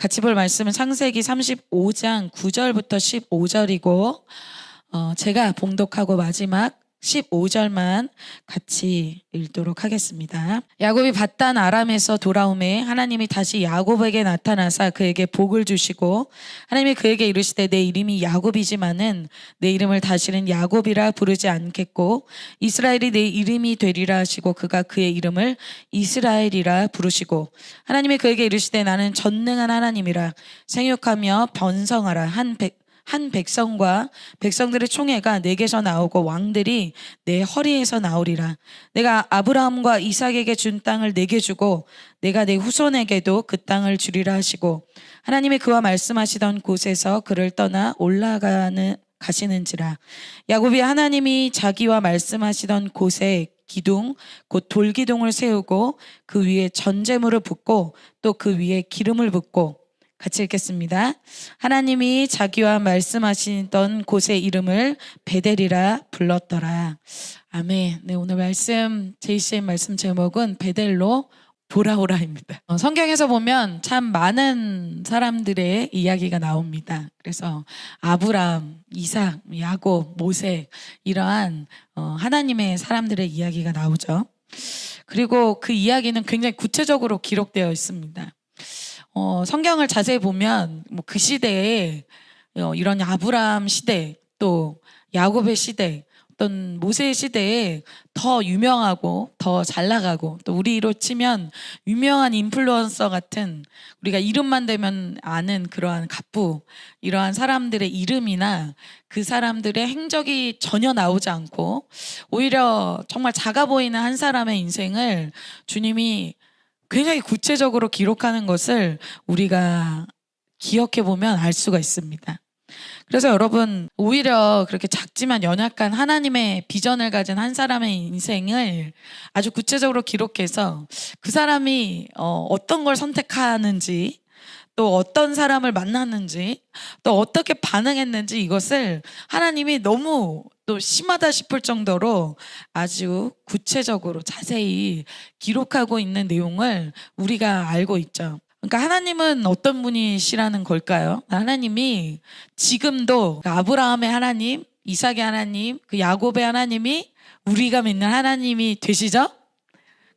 같이 볼 말씀은 창세기 35장 9절부터 15절이고 제가 봉독하고 마지막 15절만 같이 읽도록 하겠습니다. 야곱이 밧단 아람에서 돌아오매 하나님이 다시 야곱에게 나타나사 그에게 복을 주시고 하나님이 그에게 이르시되 내 이름이 야곱이지만은 내 이름을 다시는 야곱이라 부르지 않겠고 이스라엘이 내 이름이 되리라 하시고 그가 그의 이름을 이스라엘이라 부르시고 하나님이 그에게 이르시되 나는 전능한 하나님이라 생육하며 번성하라 한 백성과 백성들의 총회가 내게서 나오고 왕들이 내 허리에서 나오리라. 내가 아브라함과 이삭에게 준 땅을 내게 주고 내가 내 후손에게도 그 땅을 주리라 하시고 하나님이 그와 말씀하시던 곳에서 그를 떠나 가시는지라. 야곱이 하나님이 자기와 말씀하시던 곳에 기둥 곧 돌기둥을 세우고 그 위에 전제물을 붓고 또 그 위에 기름을 붓고 같이 읽겠습니다. 하나님이 자기와 말씀하시던 곳의 이름을 베델이라 불렀더라. 아멘. 네, 오늘 말씀 JCM 말씀 제목은 베델로 돌아오라입니다. 성경에서 보면 참 많은 사람들의 이야기가 나옵니다. 그래서 아브라함, 이삭, 야곱, 모세 이러한 하나님의 사람들의 이야기가 나오죠. 그리고 그 이야기는 굉장히 구체적으로 기록되어 있습니다. 성경을 자세히 보면 그 시대에 이런 아브라함 시대 또 야곱의 시대 어떤 모세의 시대에 더 유명하고 더 잘 나가고 또 우리로 치면 유명한 인플루언서 같은 우리가 이름만 대면 아는 그러한 갑부 이러한 사람들의 이름이나 그 사람들의 행적이 전혀 나오지 않고 오히려 정말 작아 보이는 한 사람의 인생을 주님이 굉장히 구체적으로 기록하는 것을 우리가 기억해 보면 알 수가 있습니다. 그래서 여러분 오히려 그렇게 작지만 연약한 하나님의 비전을 가진 한 사람의 인생을 아주 구체적으로 기록해서 그 사람이 어떤 걸 선택하는지 또 어떤 사람을 만났는지 또 어떻게 반응했는지 이것을 하나님이 너무 또 심하다 싶을 정도로 아주 구체적으로 자세히 기록하고 있는 내용을 우리가 알고 있죠. 그러니까 하나님은 어떤 분이시라는 걸까요? 하나님이 지금도 아브라함의 하나님, 이삭의 하나님, 그 야곱의 하나님이 우리가 믿는 하나님이 되시죠?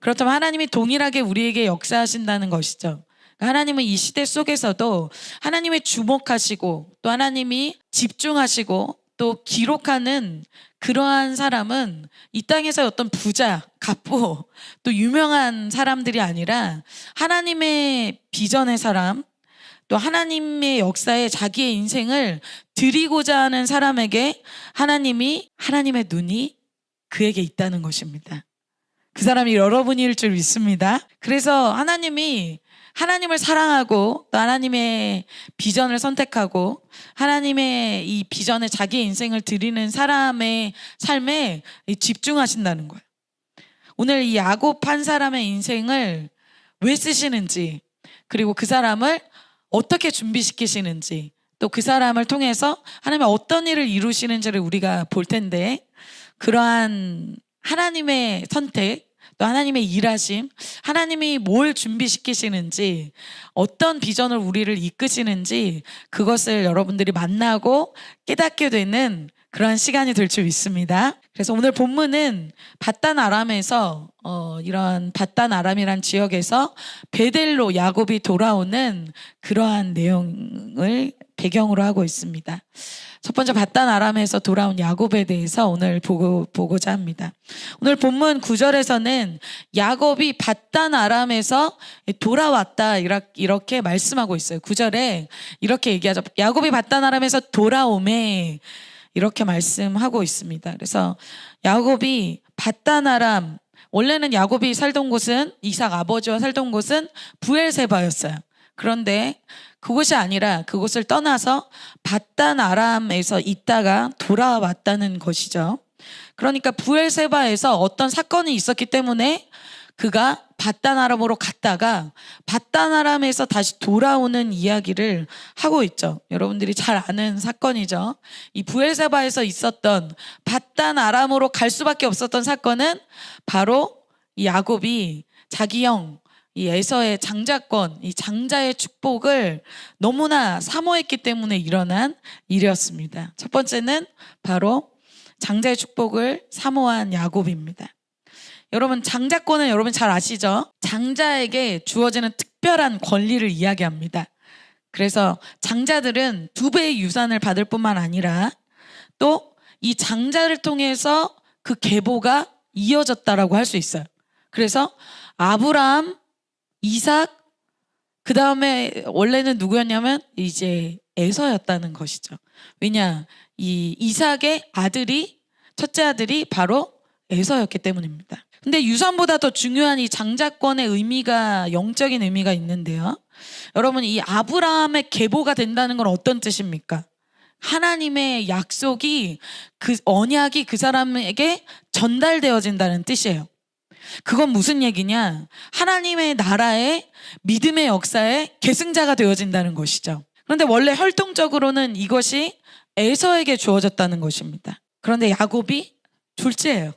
그렇다면 하나님이 동일하게 우리에게 역사하신다는 것이죠. 하나님은 이 시대 속에서도 하나님의 주목하시고 또 하나님이 집중하시고 또 기록하는 그러한 사람은 이 땅에서 어떤 부자, 갑부, 또 유명한 사람들이 아니라 하나님의 비전의 사람, 또 하나님의 역사에 자기의 인생을 드리고자 하는 사람에게 하나님의 눈이 그에게 있다는 것입니다. 그 사람이 여러분일 줄 믿습니다. 그래서 하나님을 사랑하고 또 하나님의 비전을 선택하고 하나님의 이 비전에 자기의 인생을 드리는 사람의 삶에 집중하신다는 거예요. 오늘 이 야곱 한 사람의 인생을 왜 쓰시는지 그리고 그 사람을 어떻게 준비시키시는지 또 그 사람을 통해서 하나님이 어떤 일을 이루시는지를 우리가 볼 텐데 그러한 하나님의 선택 또 하나님의 일하심, 하나님이 뭘 준비시키시는지 어떤 비전을 우리를 이끄시는지 그것을 여러분들이 만나고 깨닫게 되는 그런 시간이 될 줄 믿습니다. 그래서 오늘 본문은 밧단 아람에서 이런 밧단 아람이란 지역에서 베델로 야곱이 돌아오는 그러한 내용을 배경으로 하고 있습니다. 첫 번째 밧단 아람에서 돌아온 야곱에 대해서 오늘 보고자 합니다. 오늘 본문 9절에서는 야곱이 밧단 아람에서 돌아왔다 이렇게 말씀하고 있어요. 9절에 이렇게 얘기하죠. 야곱이 밧단 아람에서 돌아오매 이렇게 말씀하고 있습니다. 그래서 야곱이 밧단 아람 원래는 야곱이 살던 곳은 이삭 아버지와 살던 곳은 부엘세바였어요. 그런데 그곳이 아니라 그곳을 떠나서 밧단 아람에서 있다가 돌아왔다는 것이죠. 그러니까 부엘세바에서 어떤 사건이 있었기 때문에 그가 밧단 아람으로 갔다가 밧단 아람에서 다시 돌아오는 이야기를 하고 있죠. 여러분들이 잘 아는 사건이죠. 이 부엘세바에서 있었던 밧단 아람으로 갈 수밖에 없었던 사건은 바로 이 야곱이 자기 형 이 에서의 장자권, 이 장자의 축복을 너무나 사모했기 때문에 일어난 일이었습니다. 첫 번째는 바로 장자의 축복을 사모한 야곱입니다. 여러분, 장자권은 여러분 잘 아시죠? 장자에게 주어지는 특별한 권리를 이야기합니다. 그래서 장자들은 2배의 유산을 받을 뿐만 아니라 또 이 장자를 통해서 그 계보가 이어졌다라고 할 수 있어요. 그래서 아브라함, 이삭, 그 다음에 원래는 누구였냐면 이제 에서였다는 것이죠. 왜냐, 이 이삭의 아들이, 첫째 아들이 바로 에서였기 때문입니다. 근데 유산보다 더 중요한 이 장자권의 의미가, 영적인 의미가 있는데요. 여러분, 이 아브라함의 계보가 된다는 건 어떤 뜻입니까? 하나님의 약속이, 그 언약이 그 사람에게 전달되어진다는 뜻이에요. 그건 무슨 얘기냐? 하나님의 나라의 믿음의 역사에 계승자가 되어진다는 것이죠. 그런데 원래 혈통적으로는 이것이 에서에게 주어졌다는 것입니다. 그런데 야곱이 둘째예요.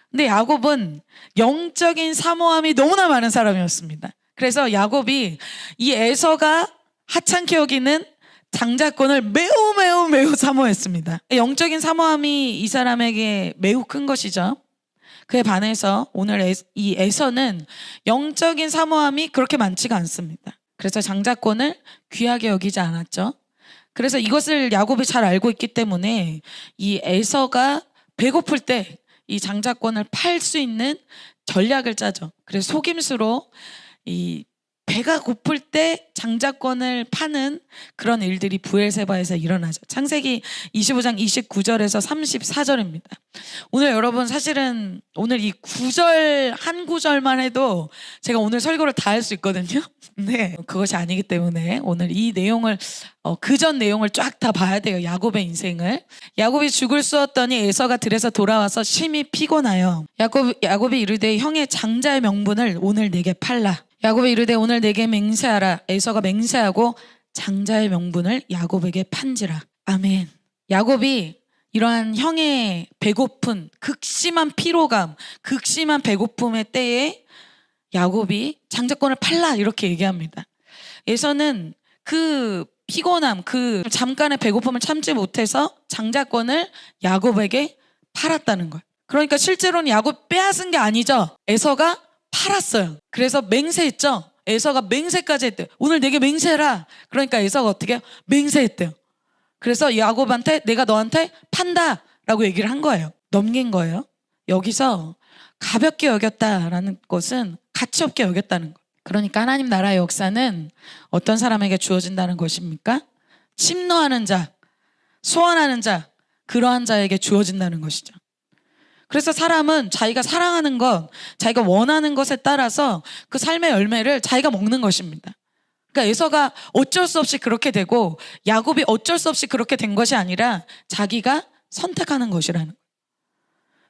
근데 야곱은 영적인 사모함이 너무나 많은 사람이었습니다. 그래서 야곱이 이 에서가 하찮게 여기는 장자권을 매우 사모했습니다. 영적인 사모함이 이 사람에게 매우 큰 것이죠. 그에 반해서 오늘 이 에서는 영적인 사모함이 그렇게 많지가 않습니다. 그래서 장자권을 귀하게 여기지 않았죠. 그래서 이것을 야곱이 잘 알고 있기 때문에 이 에서가 배고플 때 이 장자권을 팔 수 있는 전략을 짜죠. 그래서 속임수로 이 배가 고플 때 장자권을 파는 그런 일들이 브엘세바에서 일어나죠. 창세기 25장 29절에서 34절입니다. 오늘 여러분, 사실은 오늘 이 9절 한 구절만 해도 제가 오늘 설교를 다 할 수 있거든요. 네, 그것이 아니기 때문에 오늘 이 내용을 그전 내용을 쫙 다 봐야 돼요. 야곱의 인생을. 야곱이 죽을 쏘았더니 에서가 들에서 돌아와서 심히 피곤하여 야곱이 이르되 형의 장자의 명분을 오늘 내게 팔라. 야곱이 이르되 오늘 내게 맹세하라. 에서가 맹세하고 장자의 명분을 야곱에게 판지라. 아멘. 야곱이 이러한 형의 배고픈, 극심한 피로감, 극심한 배고픔의 때에 야곱이 장자권을 팔라 이렇게 얘기합니다. 에서는 그 피곤함, 그 잠깐의 배고픔을 참지 못해서 장자권을 야곱에게 팔았다는 거예요. 그러니까 실제로는 야곱 빼앗은 게 아니죠. 에서가 팔았어요. 그래서 맹세했죠. 에서가 맹세까지 했대요. 오늘 내게 맹세해라. 그러니까 에서가 어떻게 해요? 맹세했대요. 그래서 야곱한테 내가 너한테 판다 라고 얘기를 한 거예요. 넘긴 거예요. 여기서 가볍게 여겼다라는 것은 가치 없게 여겼다는 거예요. 그러니까 하나님 나라의 역사는 어떤 사람에게 주어진다는 것입니까? 침노하는 자, 소원하는 자, 그러한 자에게 주어진다는 것이죠. 그래서 사람은 자기가 사랑하는 것, 자기가 원하는 것에 따라서 그 삶의 열매를 자기가 먹는 것입니다. 그러니까 에서가 어쩔 수 없이 그렇게 되고 야곱이 어쩔 수 없이 그렇게 된 것이 아니라 자기가 선택하는 것이라는 거예요.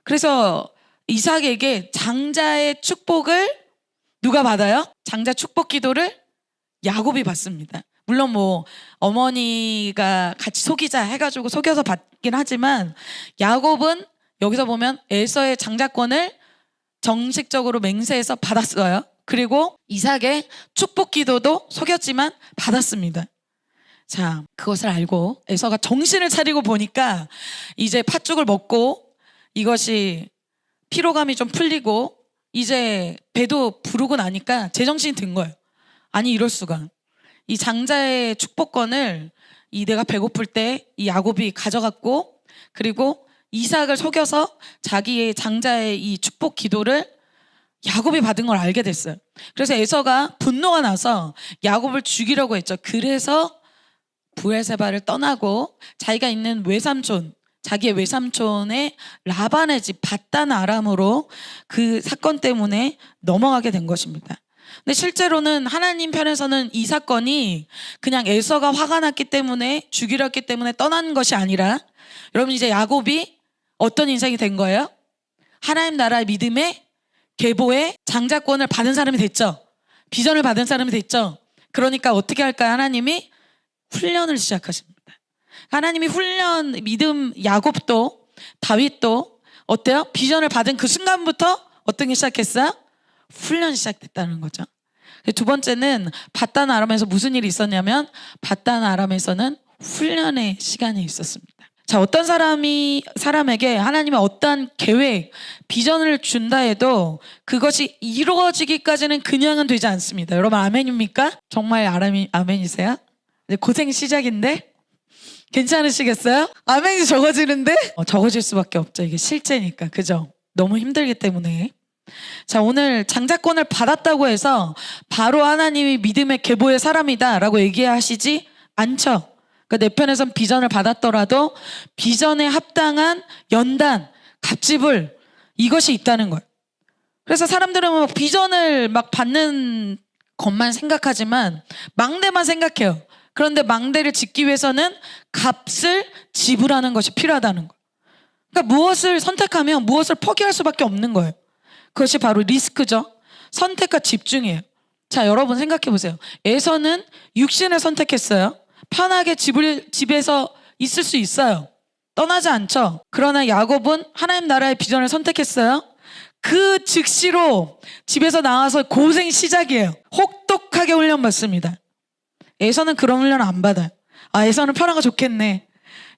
그래서 이삭에게 장자의 축복을 누가 받아요? 장자 축복 기도를 야곱이 받습니다. 물론 뭐 어머니가 같이 속이자 해가지고 속여서 받긴 하지만 야곱은 여기서 보면 에서의 장자권을 정식적으로 맹세해서 받았어요. 그리고 이삭의 축복 기도도 속였지만 받았습니다. 자, 그것을 알고 에서가 정신을 차리고 보니까 이제 팥죽을 먹고 이것이 피로감이 좀 풀리고 이제 배도 부르고 나니까 제정신이 든 거예요. 아니, 이럴 수가. 이 장자의 축복권을 이 내가 배고플 때 이 야곱이 가져갔고, 그리고 이삭을 속여서 자기의 장자의 이 축복 기도를 야곱이 받은 걸 알게 됐어요. 그래서 에서가 분노가 나서 야곱을 죽이려고 했죠. 그래서 브엘세바를 떠나고 자기가 있는 외삼촌, 자기의 외삼촌의 라반의 집 밧단 아람으로 그 사건 때문에 넘어가게 된 것입니다. 근데 실제로는 하나님 편에서는 이 사건이 그냥 에서가 화가 났기 때문에 죽이려 했기 때문에 떠난 것이 아니라, 여러분, 이제 야곱이 어떤 인생이 된 거예요? 하나님 나라의 믿음의 계보의 장자권을 받은 사람이 됐죠. 비전을 받은 사람이 됐죠. 그러니까 어떻게 할까요? 하나님이 훈련을 시작하십니다. 하나님이 훈련, 믿음, 야곱도 다윗도 어때요? 비전을 받은 그 순간부터 어떤 게 시작했어요? 훈련이 시작됐다는 거죠. 두 번째는 바단 아람에서 무슨 일이 있었냐면 바단 아람에서는 훈련의 시간이 있었습니다. 자, 어떤 사람에게 하나님의 어떠한 계획, 비전을 준다 해도 그것이 이루어지기까지는 그냥은 되지 않습니다. 여러분 아멘입니까? 정말 아멘이세요? 이제 고생 시작인데 괜찮으시겠어요? 아멘이 적어지는데? 적어질 수밖에 없죠. 이게 실제니까. 그죠? 너무 힘들기 때문에. 자, 오늘 장자권을 받았다고 해서 바로 하나님이 믿음의 계보의 사람이다 라고 얘기하시지 않죠. 그러니까 내 편에선 비전을 받았더라도 비전에 합당한 연단, 갑질을 이것이 있다는 거예요. 그래서 사람들은 막 비전을 막 받는 것만 생각하지만 망대만 생각해요. 그런데 망대를 짓기 위해서는 값을 지불하는 것이 필요하다는 거예요. 그러니까 무엇을 선택하면 무엇을 포기할 수밖에 없는 거예요. 그것이 바로 리스크죠. 선택과 집중이에요. 자, 여러분 생각해 보세요. 에서는 육신을 선택했어요. 편하게 집에서 있을 수 있어요. 떠나지 않죠. 그러나 야곱은 하나님 나라의 비전을 선택했어요. 그 즉시로 집에서 나와서 고생 시작이에요. 혹독하게 훈련 받습니다. 에서는 그런 훈련 안 받아요. 에서는 편하가 좋겠네.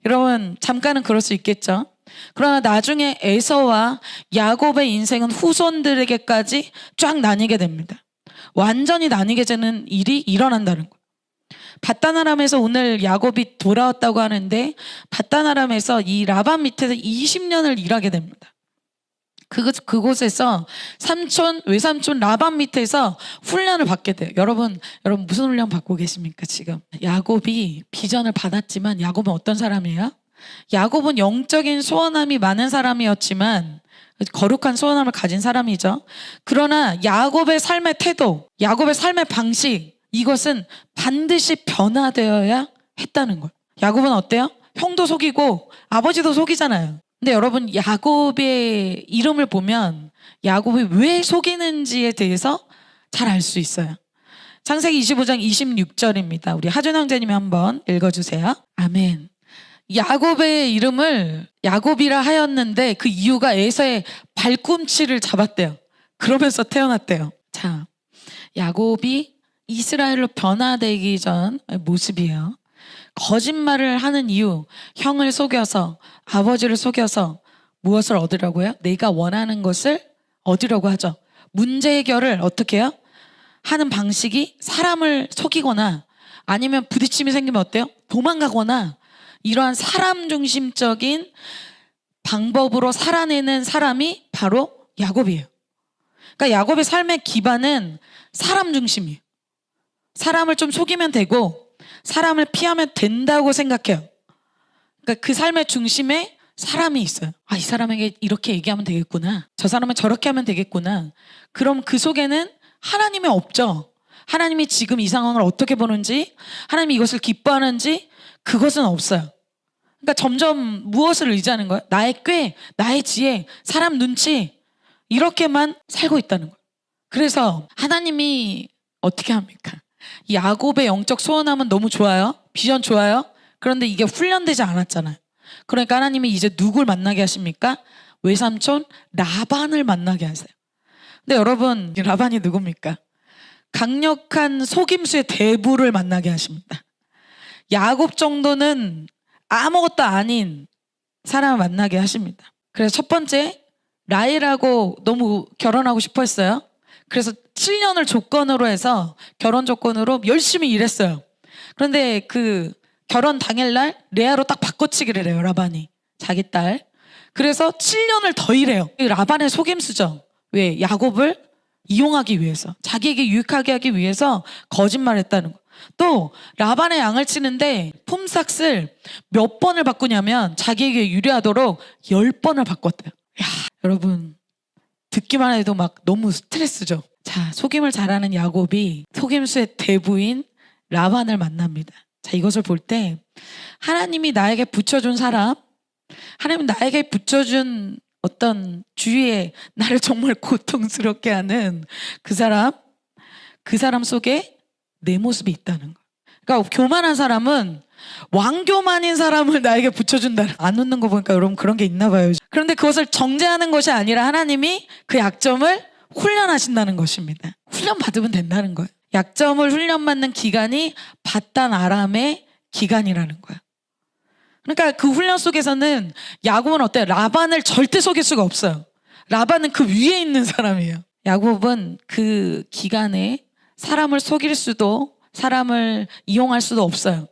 여러분 잠깐은 그럴 수 있겠죠. 그러나 나중에 에서와 야곱의 인생은 후손들에게까지 쫙 나뉘게 됩니다. 완전히 나뉘게 되는 일이 일어난다는 거예요. 바단 아람에서 오늘 야곱이 돌아왔다고 하는데 바단 아람에서 이 라반 밑에서 20년을 일하게 됩니다. 그곳에서 외삼촌 라반 밑에서 훈련을 받게 돼요. 여러분 무슨 훈련 받고 계십니까 지금? 야곱이 비전을 받았지만 야곱은 어떤 사람이에요? 야곱은 영적인 소원함이 많은 사람이었지만 거룩한 소원함을 가진 사람이죠. 그러나 야곱의 삶의 태도, 야곱의 삶의 방식, 이것은 반드시 변화되어야 했다는 거예요. 야곱은 어때요? 형도 속이고 아버지도 속이잖아요. 근데 여러분 야곱의 이름을 보면 야곱이 왜 속이는지에 대해서 잘 알 수 있어요. 창세기 25장 26절입니다. 우리 하준 형제님이 한번 읽어주세요. 아멘. 야곱의 이름을 야곱이라 하였는데 그 이유가 에서의 발꿈치를 잡았대요. 그러면서 태어났대요. 자, 야곱이 이스라엘로 변화되기 전 모습이에요. 거짓말을 하는 이유, 형을 속여서, 아버지를 속여서 무엇을 얻으려고 해요? 내가 원하는 것을 얻으려고 하죠. 문제 해결을 어떻게 해요? 하는 방식이 사람을 속이거나 아니면 부딪힘이 생기면 어때요? 도망가거나 이러한 사람 중심적인 방법으로 살아내는 사람이 바로 야곱이에요. 그러니까 야곱의 삶의 기반은 사람 중심이에요. 사람을 좀 속이면 되고 사람을 피하면 된다고 생각해요. 그러니까 그 삶의 중심에 사람이 있어요. 이 사람에게 이렇게 얘기하면 되겠구나. 저 사람은 저렇게 하면 되겠구나. 그럼 그 속에는 하나님이 없죠. 하나님이 지금 이 상황을 어떻게 보는지, 하나님이 이것을 기뻐하는지 그것은 없어요. 그러니까 점점 무엇을 의지하는 거예요? 나의 꾀, 나의 지혜, 사람 눈치 이렇게만 살고 있다는 거예요. 그래서 하나님이 어떻게 합니까? 야곱의 영적 소원함은 너무 좋아요. 비전 좋아요. 그런데 이게 훈련되지 않았잖아요. 그러니까 하나님이 이제 누굴 만나게 하십니까? 외삼촌 라반을 만나게 하세요. 근데 여러분 라반이 누굽니까? 강력한 속임수의 대부를 만나게 하십니다. 야곱 정도는 아무것도 아닌 사람을 만나게 하십니다. 그래서 첫 번째 라헬하고 너무 결혼하고 싶어 했어요. 그래서 7년을 조건으로 해서 결혼 조건으로 열심히 일했어요. 그런데 그 결혼 당일날 레아로 딱 바꿔치기를 해요. 라반이 자기 딸. 그래서 7년을 더 일해요. 라반의 속임수죠. 왜? 야곱을 이용하기 위해서, 자기에게 유익하게 하기 위해서 거짓말했다는 거. 또 라반의 양을 치는데 품삯을 몇 번을 바꾸냐면 자기에게 유리하도록 10번을 바꿨대요. 여러분 듣기만 해도 막 너무 스트레스죠. 자, 속임을 잘하는 야곱이 속임수의 대부인 라반을 만납니다. 자, 이것을 볼 때 하나님이 나에게 붙여준 사람, 하나님 나에게 붙여준 어떤 주위에 나를 정말 고통스럽게 하는 그 사람 속에 내 모습이 있다는 거. 그러니까 교만한 사람은 왕교만인 사람을 나에게 붙여준다. 안 웃는 거 보니까 여러분 그런 게 있나 봐요. 그런데 그것을 정죄하는 것이 아니라 하나님이 그 약점을 훈련하신다는 것입니다. 훈련 받으면 된다는 거예요. 약점을 훈련받는 기간이 바단 아람의 기간이라는 거야. 그러니까 그 훈련 속에서는 야곱은 어때요? 라반을 절대 속일 수가 없어요. 라반은 그 위에 있는 사람이에요. 야곱은 그 기간에 사람을 속일 수도 사람을 이용할 수도 없어요.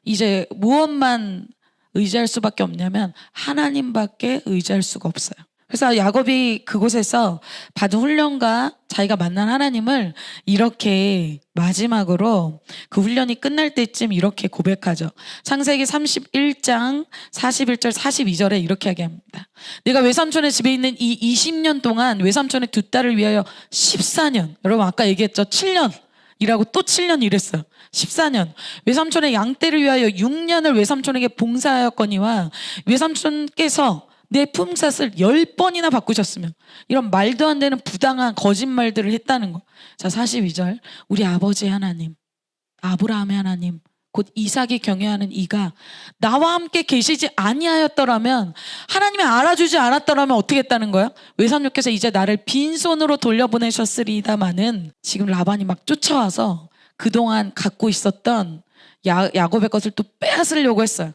이제 무엇만 의지할 수밖에 없냐면 하나님밖에 의지할 수가 없어요. 그래서 야곱이 그곳에서 받은 훈련과 자기가 만난 하나님을 이렇게 마지막으로 그 훈련이 끝날 때쯤 이렇게 고백하죠. 창세기 31장 41절 42절에 이렇게 이야기합니다. 내가 외삼촌의 집에 있는 이 20년 동안 외삼촌의 두 딸을 위하여 14년, 여러분 아까 얘기했죠. 7년 일하고 또 7년 일했어요. 14년. 외삼촌의 양떼를 위하여 6년을 외삼촌에게 봉사하였거니와 외삼촌께서 내 품삯을 10번이나 바꾸셨으며, 이런 말도 안 되는 부당한 거짓말들을 했다는 거. 자, 42절. 우리 아버지의 하나님, 아브라함의 하나님, 곧 이삭이 경외하는 이가 나와 함께 계시지 아니하였더라면, 하나님이 알아주지 않았더라면 어떻게 했다는 거야? 외삼촌께서 이제 나를 빈손으로 돌려보내셨으리다마는, 지금 라반이 막 쫓아와서 그동안 갖고 있었던 야곱의 것을 또 빼앗으려고 했어요.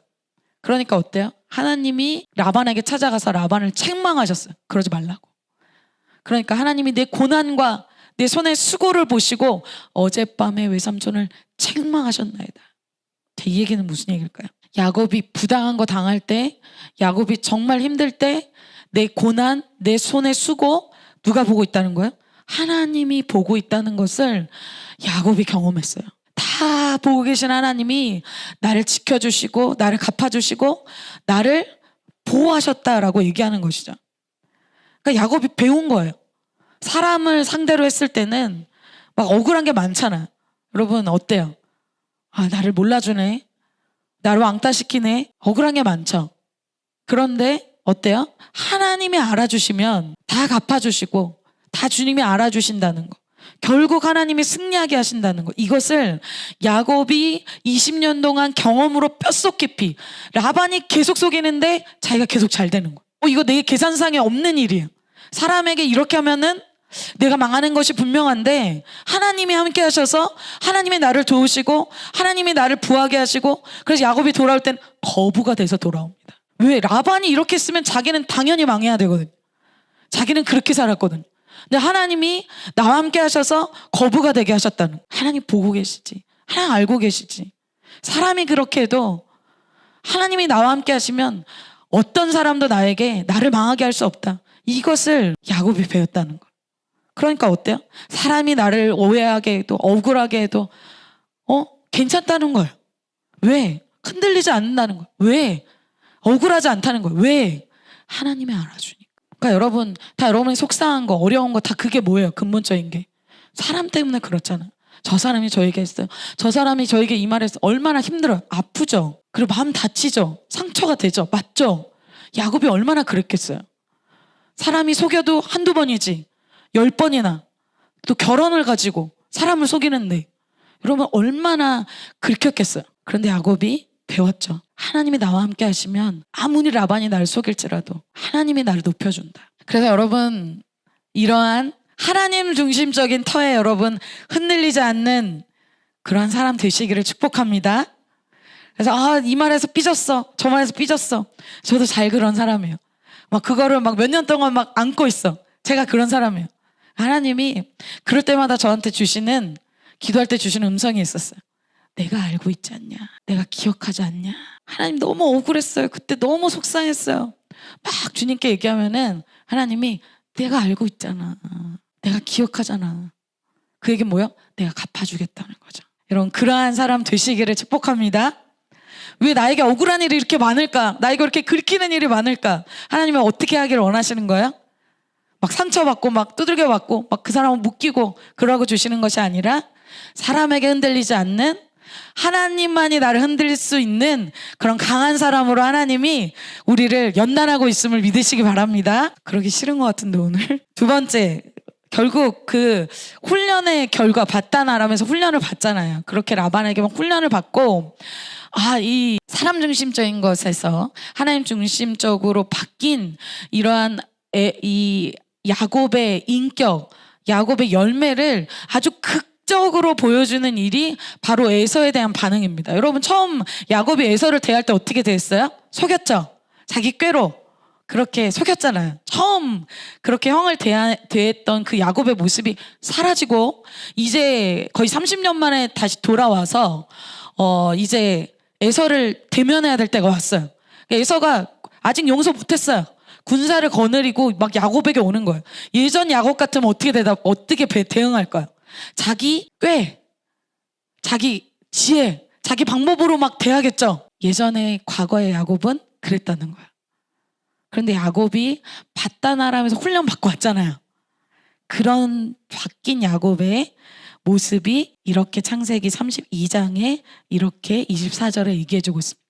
그러니까 어때요? 하나님이 라반에게 찾아가서 라반을 책망하셨어요. 그러지 말라고. 그러니까 하나님이 내 고난과 내 손의 수고를 보시고 어젯밤에 외삼촌을 책망하셨나이다. 이 얘기는 무슨 얘기일까요? 야곱이 부당한 거 당할 때, 야곱이 정말 힘들 때 내 고난, 내 손의 수고 누가 보고 있다는 거예요? 하나님이 보고 있다는 것을 야곱이 경험했어요. 다 보고 계신 하나님이 나를 지켜주시고 나를 갚아주시고 나를 보호하셨다라고 얘기하는 것이죠. 그러니까 야곱이 배운 거예요. 사람을 상대로 했을 때는 막 억울한 게 많잖아. 여러분 어때요? 아, 나를 몰라주네, 나를 왕따시키네, 억울한 게 많죠. 그런데 어때요? 하나님이 알아주시면 다 갚아주시고 다 주님이 알아주신다는 거, 결국 하나님이 승리하게 하신다는 거, 이것을 야곱이 20년 동안 경험으로 뼛속 깊이, 라반이 계속 속이는데 자기가 계속 잘 되는 거. 이거 내 계산상에 없는 일이에요. 사람에게 이렇게 하면은 내가 망하는 것이 분명한데 하나님이 함께 하셔서 하나님이 나를 도우시고 하나님이 나를 부하게 하시고, 그래서 야곱이 돌아올 땐 거부가 돼서 돌아옵니다. 왜? 라반이 이렇게 했으면 자기는 당연히 망해야 되거든요. 자기는 그렇게 살았거든요. 근데 하나님이 나와 함께 하셔서 거부가 되게 하셨다는, 하나님 보고 계시지, 하나님 알고 계시지. 사람이 그렇게 해도 하나님이 나와 함께 하시면 어떤 사람도 나를 망하게 할 수 없다. 이것을 야곱이 배웠다는 거. 그러니까 어때요? 사람이 나를 오해하게 해도 억울하게 해도 괜찮다는 거예요. 왜? 흔들리지 않는다는 거예요. 왜? 억울하지 않다는 거예요. 왜? 하나님이 알아주니까. 그러니까 여러분 다 여러분이 속상한 거, 어려운 거 다 그게 뭐예요? 근본적인 게 사람 때문에 그렇잖아. 저 사람이 저에게 했어요, 저 사람이 저에게 이 말을 했어요. 얼마나 힘들어요. 아프죠. 그리고 마음 다치죠. 상처가 되죠. 맞죠? 야곱이 얼마나 그랬겠어요. 사람이 속여도 한두 번이지 10번이나 또 결혼을 가지고 사람을 속이는데 여러분 얼마나 긁혔겠어요. 그런데 야곱이 배웠죠. 하나님이 나와 함께 하시면 아무리 라반이 나를 속일지라도 하나님이 나를 높여준다. 그래서 여러분 이러한 하나님 중심적인 터에 여러분 흔들리지 않는 그러한 사람 되시기를 축복합니다. 그래서 이 말에서 삐졌어, 저 말에서 삐졌어. 저도 잘 그런 사람이에요. 막 그거를 막 몇 년 동안 막 안고 있어. 제가 그런 사람이에요. 하나님이 그럴 때마다 저한테 주시는, 기도할 때 주시는 음성이 있었어요. 내가 알고 있지 않냐, 내가 기억하지 않냐. 하나님 너무 억울했어요. 그때 너무 속상했어요. 막 주님께 얘기하면은 하나님이 내가 알고 있잖아, 내가 기억하잖아. 그 얘기는 뭐예요? 내가 갚아주겠다는 거죠. 여러분 그러한 사람 되시기를 축복합니다. 왜 나에게 억울한 일이 이렇게 많을까? 나에게 이렇게 긁히는 일이 많을까? 하나님은 어떻게 하기를 원하시는 거예요? 막 상처받고 막 두들겨 받고 막 그 사람을 묶이고 그러고 주시는 것이 아니라 사람에게 흔들리지 않는, 하나님만이 나를 흔들릴 수 있는 그런 강한 사람으로 하나님이 우리를 연단하고 있음을 믿으시기 바랍니다. 그러기 싫은 것 같은데 오늘. 두 번째, 결국 그 훈련의 결과, 바단 아람에서 훈련을 받잖아요. 그렇게 라반에게 막 훈련을 받고 이 사람 중심적인 것에서 하나님 중심적으로 바뀐 이러한 이 야곱의 인격, 야곱의 열매를 아주 극적으로 보여주는 일이 바로 에서에 대한 반응입니다. 여러분 처음 야곱이 에서를 대할 때 어떻게 대했어요? 속였죠? 자기 꾀로 그렇게 속였잖아요. 처음 그렇게 형을 대했던 그 야곱의 모습이 사라지고 이제 거의 30년 만에 다시 돌아와서 이제 에서를 대면해야 될 때가 왔어요. 에서가 아직 용서 못했어요. 군사를 거느리고 막 야곱에게 오는 거예요. 예전 야곱 같으면 어떻게 대응할까요? 자기 꾀, 자기 지혜, 자기 방법으로 막 대하겠죠. 예전에 과거의 야곱은 그랬다는 거예요. 그런데 야곱이 바단 아람에서 훈련 받고 왔잖아요. 그런 바뀐 야곱의 모습이 이렇게 창세기 32장에 이렇게 24절에 얘기해주고 있습니다.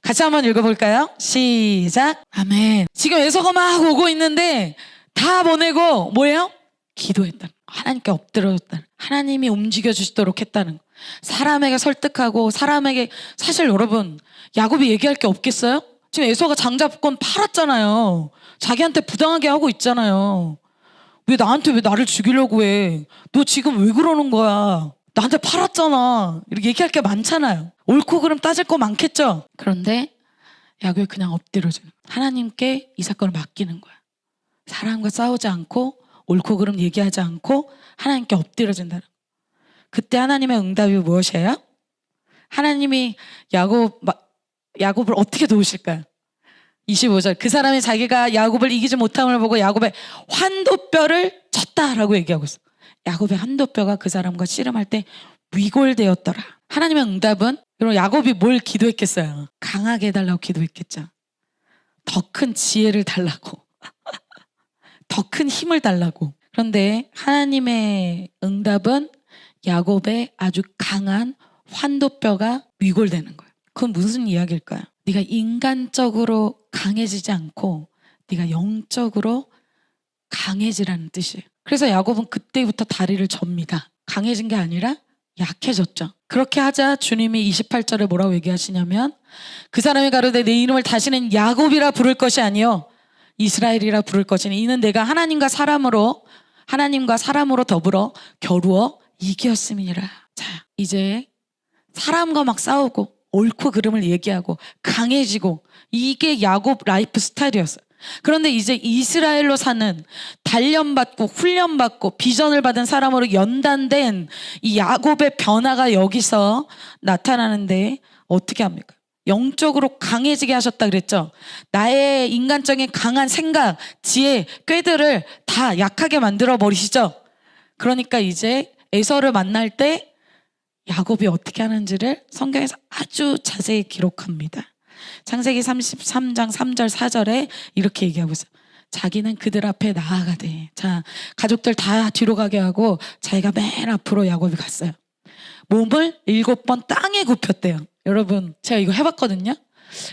같이 한번 읽어볼까요? 시작. 아멘. 지금 에서가 막 오고 있는데 다 보내고 뭐예요? 기도했다. 하나님께 엎드려졌다. 하나님이 움직여 주시도록 했다는 거. 사람에게 설득하고 사람에게 사실 여러분 야곱이 얘기할 게 없겠어요? 지금 에서가 장자권 팔았잖아요. 자기한테 부당하게 하고 있잖아요. 왜 나를 죽이려고 해? 너 지금 왜 그러는 거야? 나한테 팔았잖아. 이렇게 얘기할 게 많잖아요. 옳고 그름 따질 거 많겠죠? 그런데 야곱이 그냥 엎드려주는 하나님께 이 사건을 맡기는 거야. 사람과 싸우지 않고 옳고 그름 얘기하지 않고 하나님께 엎드려준다는 거야. 그때 하나님의 응답이 무엇이에요? 하나님이 야곱을 어떻게 도우실까요? 25절 그 사람이 자기가 야곱을 이기지 못함을 보고 야곱의 환도뼈를 쳤다라고 얘기하고 있어. 야곱의 환도뼈가 그 사람과 씨름할 때 위골되었더라. 하나님의 응답은 여러분 야곱이 뭘 기도했겠어요? 강하게 해달라고 기도했겠죠. 더 큰 지혜를 달라고 더 큰 힘을 달라고. 그런데 하나님의 응답은 야곱의 아주 강한 환도뼈가 위골되는 거예요. 그건 무슨 이야기일까요? 네가 인간적으로 강해지지 않고 네가 영적으로 강해지라는 뜻이에요. 그래서 야곱은 그때부터 다리를 접니다. 강해진 게 아니라 약해졌죠. 그렇게 하자 주님이 28절에 뭐라고 얘기하시냐면 그 사람이 가로되 내 이름을 다시는 야곱이라 부를 것이 아니요 이스라엘이라 부를 것이니 이는 내가 하나님과 사람으로 더불어 겨루어 이겼음이니라. 자, 이제 사람과 막 싸우고 옳고 그름을 얘기하고 강해지고 이게 야곱 라이프 스타일이었어요. 그런데 이제 이스라엘로 사는 단련받고 훈련받고 비전을 받은 사람으로 연단된 이 야곱의 변화가 여기서 나타나는데 어떻게 합니까? 영적으로 강해지게 하셨다 그랬죠. 나의 인간적인 강한 생각, 지혜, 꾀들을 다 약하게 만들어 버리시죠. 그러니까 이제 에서를 만날 때 야곱이 어떻게 하는지를 성경에서 아주 자세히 기록합니다. 창세기 33장 3절 4절에 이렇게 얘기하고 있어요. 자기는 그들 앞에 나아가되. 자, 가족들 다 뒤로 가게 하고 자기가 맨 앞으로 야곱이 갔어요. 몸을 7번 땅에 굽혔대요. 여러분 제가 이거 해봤거든요.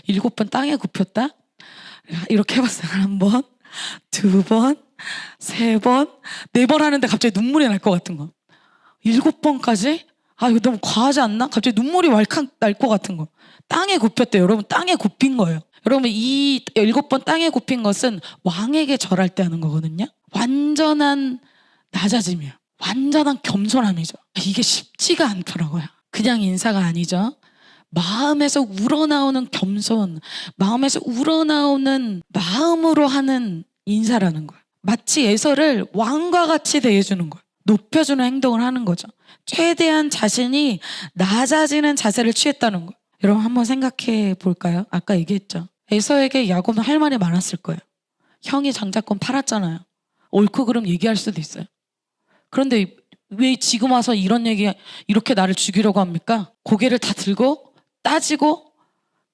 7번 땅에 굽혔다. 이렇게 해봤어요. 1번, 2번, 3번, 4번 하는데 갑자기 눈물이 날 것 같은 거. 7번까지? 아 이거 너무 과하지 않나? 갑자기 눈물이 왈칵 날 것 같은 거. 땅에 굽혔대요. 여러분 땅에 굽힌 거예요. 여러분 이 7번 땅에 굽힌 것은 왕에게 절할 때 하는 거거든요. 완전한 낮아짐이에요. 완전한 겸손함이죠. 이게 쉽지가 않더라고요. 그냥 인사가 아니죠. 마음에서 우러나오는 겸손, 마음에서 우러나오는 마음으로 하는 인사라는 거예요. 마치 에서를 왕과 같이 대해주는 거예요. 높여주는 행동을 하는 거죠. 최대한 자신이 낮아지는 자세를 취했다는 거예요. 여러분 한번 생각해 볼까요? 아까 얘기했죠. 에서에게 야곱은 할 말이 많았을 거예요. 형이 장자권 팔았잖아요. 옳고 그름 얘기할 수도 있어요. 그런데 왜 지금 와서 이런 얘기 이렇게 나를 죽이려고 합니까? 고개를 다 들고 따지고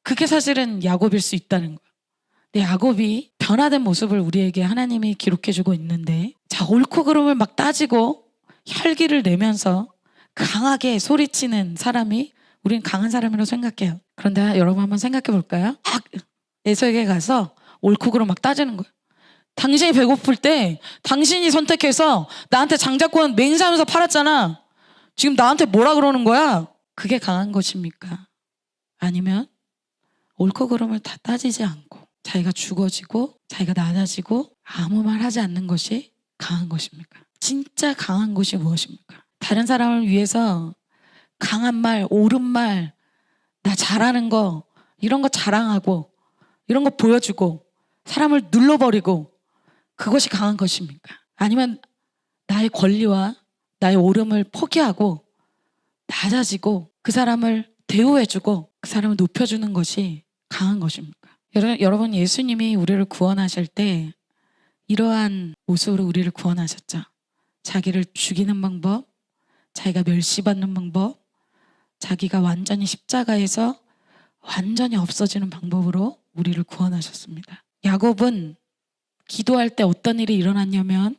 그게 사실은 야곱일 수 있다는 거예요. 근데 야곱이 변화된 모습을 우리에게 하나님이 기록해주고 있는데 자 옳고 그름을 막 따지고 혈기를 내면서 강하게 소리치는 사람이 우린 강한 사람이라고 생각해요. 그런데 여러분 한번 생각해 볼까요? 에서에게 가서 옳고 그름 막 따지는 거예요. 당신이 배고플 때 당신이 선택해서 나한테 장자권 맹세하면서 팔았잖아. 지금 나한테 뭐라 그러는 거야? 그게 강한 것입니까? 아니면 옳고 그름을 다 따지지 않고 자기가 죽어지고 자기가 낮아지고 아무 말 하지 않는 것이 강한 것입니까? 진짜 강한 것이 무엇입니까? 다른 사람을 위해서 강한 말, 옳은 말, 나 잘하는 거, 이런 거 자랑하고, 이런 거 보여주고, 사람을 눌러버리고, 그것이 강한 것입니까? 아니면 나의 권리와 나의 옳음을 포기하고 낮아지고 그 사람을 대우해주고 그 사람을 높여주는 것이 강한 것입니까? 여러분, 예수님이 우리를 구원하실 때 이러한 모습으로 우리를 구원하셨죠. 자기를 죽이는 방법, 자기가 멸시받는 방법, 자기가 완전히 십자가에서 완전히 없어지는 방법으로 우리를 구원하셨습니다. 야곱은 기도할 때 어떤 일이 일어났냐면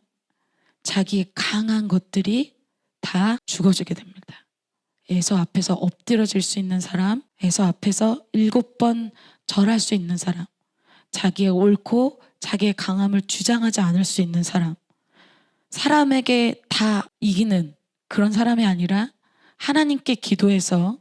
자기의 강한 것들이 다 죽어지게 됩니다. 에서 앞에서 엎드려질 수 있는 사람, 에서 앞에서 7번 절할 수 있는 사람, 자기의 옳고 자기의 강함을 주장하지 않을 수 있는 사람, 사람에게 다 이기는 그런 사람이 아니라 하나님께 기도해서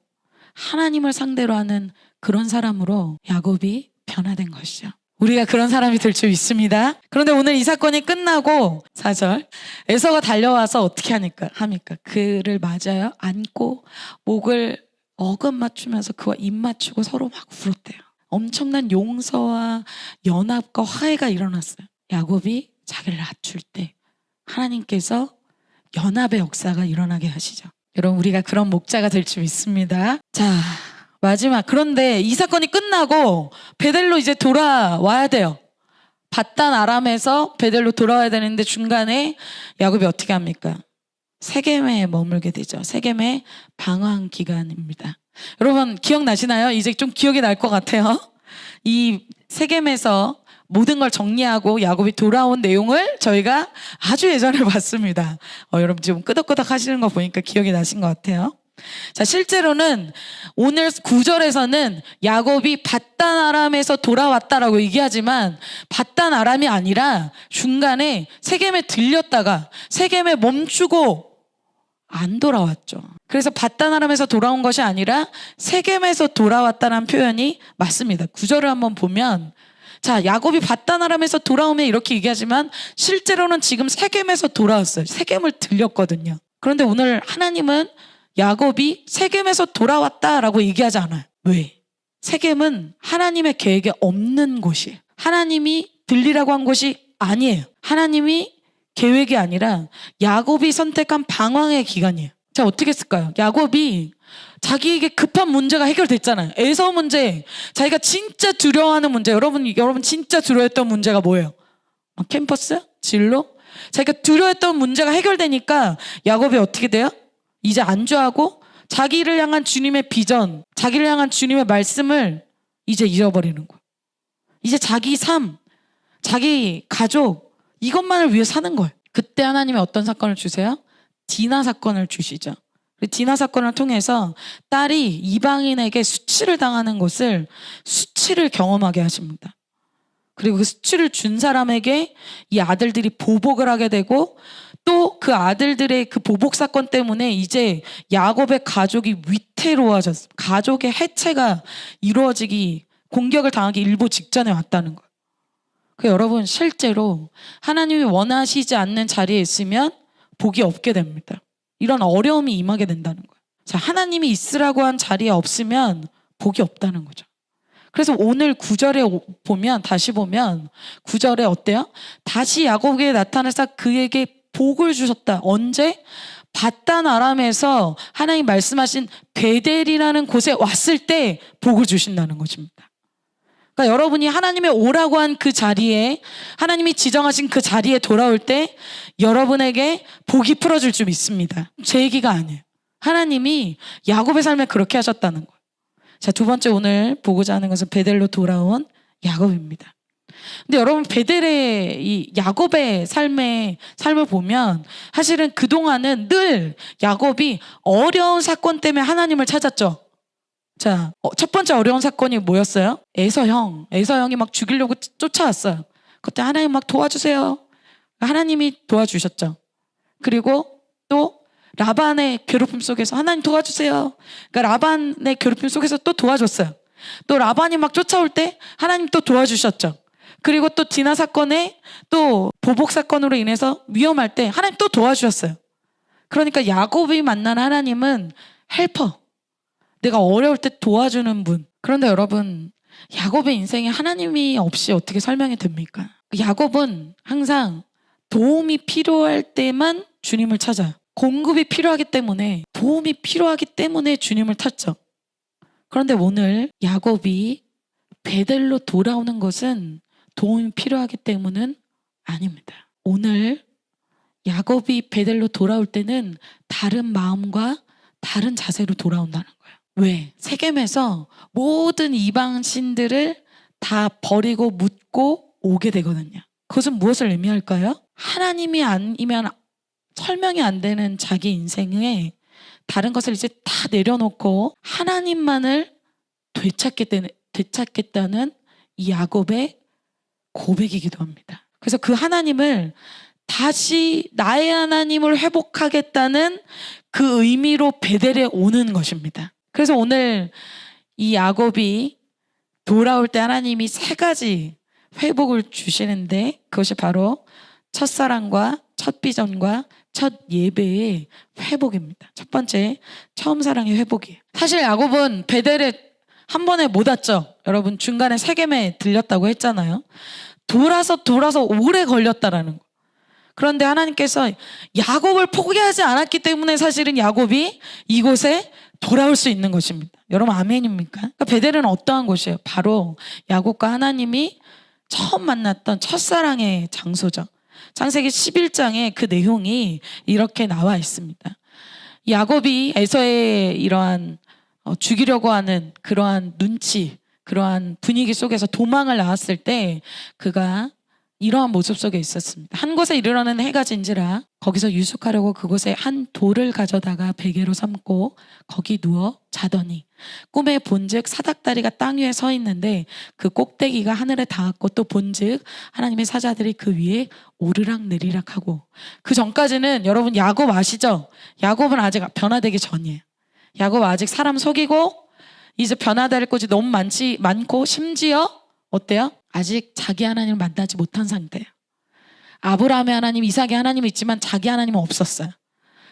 하나님을 상대로 하는 그런 사람으로 야곱이 변화된 것이죠. 우리가 그런 사람이 될 줄 믿습니다. 그런데 오늘 이 사건이 끝나고 4절 에서가 달려와서 어떻게 합니까? 그를 맞아요. 안고 목을 어금 맞추면서 그와 입 맞추고 서로 막 울었대요. 엄청난 용서와 연합과 화해가 일어났어요. 야곱이 자기를 낮출 때 하나님께서 연합의 역사가 일어나게 하시죠. 여러분, 우리가 그런 목자가 될 줄 믿습니다. 자, 마지막. 그런데 이 사건이 끝나고 베델로 이제 돌아와야 돼요. 밧단 아람에서 베델로 돌아와야 되는데 중간에 야곱이 어떻게 합니까? 세겜에 머물게 되죠. 세겜의 방황 기간입니다. 여러분, 기억나시나요? 이제 좀 기억이 날 것 같아요. 이 세겜에서 모든 걸 정리하고 야곱이 돌아온 내용을 저희가 아주 예전에 봤습니다. 여러분 지금 끄덕끄덕 하시는 거 보니까 기억이 나신 것 같아요. 자, 실제로는 오늘 9절에서는 야곱이 밧단 아람에서 돌아왔다라고 얘기하지만 밧단 아람이 아니라 중간에 세겜에 들렸다가 세겜에 멈추고 안 돌아왔죠. 그래서 밧단 아람에서 돌아온 것이 아니라 세겜에서 돌아왔다는 표현이 맞습니다. 9절을 한번 보면, 자, 야곱이 밧단 아람에서 돌아오면 이렇게 얘기하지만 실제로는 지금 세겜에서 돌아왔어요. 세겜을 들렸거든요. 그런데 오늘 하나님은 야곱이 세겜에서 돌아왔다라고 얘기하지 않아요. 왜? 세겜은 하나님의 계획에 없는 곳이에요. 하나님이 들리라고 한 곳이 아니에요. 하나님이 계획이 아니라 야곱이 선택한 방황의 기간이에요. 자, 어떻게 했을까요? 야곱이 자기에게 급한 문제가 해결됐잖아요. 에서 문제, 자기가 진짜 두려워하는 문제. 여러분 진짜 두려워했던 문제가 뭐예요? 캠퍼스? 진로? 자기가 두려워했던 문제가 해결되니까 야곱이 어떻게 돼요? 이제 안주하고 자기를 향한 주님의 비전, 자기를 향한 주님의 말씀을 이제 잃어버리는 거예요. 이제 자기 삶, 자기 가족, 이것만을 위해 사는 거예요. 그때 하나님이 어떤 사건을 주세요? 디나 사건을 주시죠. 디나 사건을 통해서 딸이 이방인에게 수치를 당하는 것을, 수치를 경험하게 하십니다. 그리고 그 수치를 준 사람에게 이 아들들이 보복을 하게 되고, 또 그 아들들의 그 보복 사건 때문에 이제 야곱의 가족이 위태로워졌어요. 가족의 해체가 이루어지기, 공격을 당하기 일보 직전에 왔다는 거예요. 여러분, 실제로 하나님이 원하시지 않는 자리에 있으면 복이 없게 됩니다. 이런 어려움이 임하게 된다는 거예요. 자, 하나님이 있으라고 한 자리에 없으면 복이 없다는 거죠. 그래서 오늘 9절에 보면, 다시 보면 9절에 어때요? 다시 야곱에게 나타나서 그에게 복을 주셨다. 언제? 밧단 아람에서 하나님 말씀하신 베델이라는 곳에 왔을 때 복을 주신다는 것입니다. 그러니까 여러분이 하나님의 오라고 한 그 자리에, 하나님이 지정하신 그 자리에 돌아올 때 여러분에게 복이 풀어줄 줄 믿습니다. 제 얘기가 아니에요. 하나님이 야곱의 삶에 그렇게 하셨다는 거예요. 자, 두 번째 오늘 보고자 하는 것은 베델로 돌아온 야곱입니다. 근데 여러분, 베델의 이 야곱의 삶을 보면 사실은 그동안은 늘 야곱이 어려운 사건 때문에 하나님을 찾았죠. 자, 첫 번째 어려운 사건이 뭐였어요? 에서형이 막 죽이려고 쫓아왔어요. 그때 하나님 막 도와주세요. 하나님이 도와주셨죠. 그리고 또 라반의 괴롭힘 속에서 하나님 도와주세요. 그러니까 라반의 괴롭힘 속에서 또 도와줬어요. 또 라반이 막 쫓아올 때 하나님 또 도와주셨죠. 그리고 또 디나 사건에 또 보복 사건으로 인해서 위험할 때 하나님 또 도와주셨어요. 그러니까 야곱이 만난 하나님은 헬퍼, 내가 어려울 때 도와주는 분. 그런데 여러분, 야곱의 인생에 하나님이 없이 어떻게 설명이 됩니까? 야곱은 항상 도움이 필요할 때만 주님을 찾아요. 공급이 필요하기 때문에, 도움이 필요하기 때문에 주님을 찾죠. 그런데 오늘 야곱이 베델로 돌아오는 것은 도움이 필요하기 때문은 아닙니다. 오늘 야곱이 베델로 돌아올 때는 다른 마음과 다른 자세로 돌아온다는 거예요. 왜? 세겜에서 모든 이방 신들을 다 버리고 묻고 오게 되거든요. 그것은 무엇을 의미할까요? 하나님이 아니면 설명이 안 되는 자기 인생에 다른 것을 이제 다 내려놓고 하나님만을 되찾겠다는 이 야곱의 고백이기도 합니다. 그래서 그 하나님을 다시 나의 하나님을 회복하겠다는 그 의미로 베델에 오는 것입니다. 그래서 오늘 이 야곱이 돌아올 때 하나님이 3가지 회복을 주시는데, 그것이 바로 첫사랑과 첫 비전과 첫 예배의 회복입니다. 첫 번째, 처음 사랑의 회복이에요. 사실 야곱은 베델에 한 번에 못 왔죠. 여러분, 중간에 세겜에 들렸다고 했잖아요. 돌아서 오래 걸렸다라는 거. 그런데 하나님께서 야곱을 포기하지 않았기 때문에 사실은 야곱이 이곳에 돌아올 수 있는 것입니다. 여러분, 아멘입니까? 그러니까 베델은 어떠한 곳이에요? 바로 야곱과 하나님이 처음 만났던 첫사랑의 장소죠. 창세기 11장에 그 내용이 이렇게 나와 있습니다. 야곱이 에서의 이러한 죽이려고 하는 그러한 눈치, 그러한 분위기 속에서 도망을 나왔을 때 그가 이러한 모습 속에 있었습니다. 한 곳에 이르러는 해가 진지라 거기서 유숙하려고 그곳에 한 돌을 가져다가 베개로 삼고 거기 누워 자더니 꿈에 본즉 사닥다리가 땅 위에 서 있는데 그 꼭대기가 하늘에 닿았고 또 본즉 하나님의 사자들이 그 위에 오르락 내리락 하고. 그 전까지는 여러분 야곱 아시죠? 야곱은 아직 변화되기 전이에요. 야곱 아직 사람 속이고 이제 변화될 것이 너무 많고 심지어 어때요? 아직 자기 하나님을 만나지 못한 상태예요. 아브라함의 하나님, 이삭의 하나님이 있지만 자기 하나님은 없었어요.